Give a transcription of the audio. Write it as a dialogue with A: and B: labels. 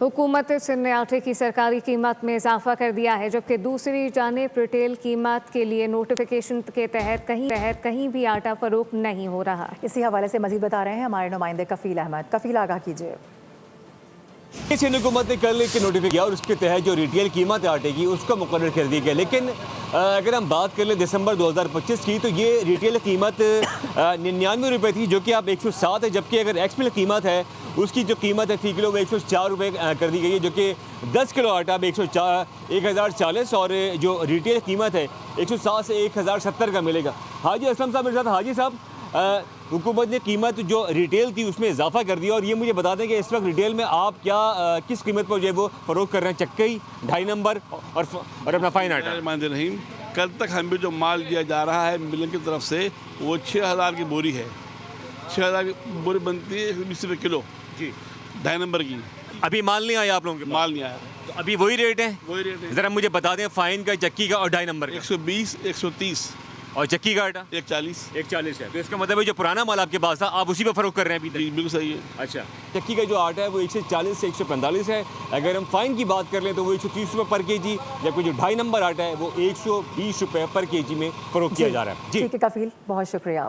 A: हुकूमत सिंध ने आटे की सरकारी कीमत में इजाफा कर दिया है, जबकि दूसरी जानिब रिटेल कीमत के लिए नोटिफिकेशन के तहत कहीं भी आटा फरोख्त नहीं हो रहा।
B: इसी हवाले से मजीद बता रहे हैं हमारे नुमाइंदे कफील अहमद। कफील, आगाह कीजिए।
C: सिंध हुकूमत ने कल एक नोटिफिकेशन किया और उसके तहत जो रिटेल कीमत है आटे की उसका मुकर्रर कर दी गई। लेकिन अगर हम बात कर लें दिसंबर 2025 की, तो ये रिटेल कीमत 99 रुपये थी, जो कि अब 107 है। जबकि अगर एक्सपोर्ट कीमत है उसकी जो कीमत है फी किलो वो 104 रुपये कर दी गई है, जो कि 10 किलो आटा अब 1040 और जो रिटेल कीमत है 107 से 1070 का मिलेगा। हाजी असलम साहब मेरे साथ। हाजी साहब, हुकूमत ने कीमत जो रिटेल थी उसमें इजाफा कर दिया, और ये मुझे बता दें कि इस वक्त रिटेल में आप क्या किस कीमत पर जो है वो फरोख्त कर रहे हैं? चक्की, 2.5 नंबर और अपना फाइन आटा।
D: रहीम, कल तक हमें जो माल दिया जा रहा है मिल की तरफ से वो 6000 की बोरी है। 6000 की बोरी बनती है 120 रुपये किलो
C: जी,
D: 2.5 नंबर की।
C: अभी माल नहीं आया आप लोगों के पास?
D: माल नहीं आया,
C: तो अभी वही रेट है?
D: वही रेट है।
C: ज़रा मुझे बता दें फाइन का, चक्की का और 2.5 नंबर का।
D: 120, 130
C: और चक्की का आटा
D: 140
C: है। तो इसका मतलब है जो पुराना माल आपके पास था आप उसी पर फरोख्त कर रहे हैं अभी तक?
D: बिल्कुल सही है।
C: अच्छा, चक्की का जो आटा है वो 140 से 145 है। अगर हम फाइन की बात कर लें तो वो 130 रुपये पर केजी, जबकि जो 2.5 नंबर आटा है वो 120 रुपये पर केजी में फरोख्त किया जा रहा है। जी
B: ठीक है कफील, बहुत शुक्रिया।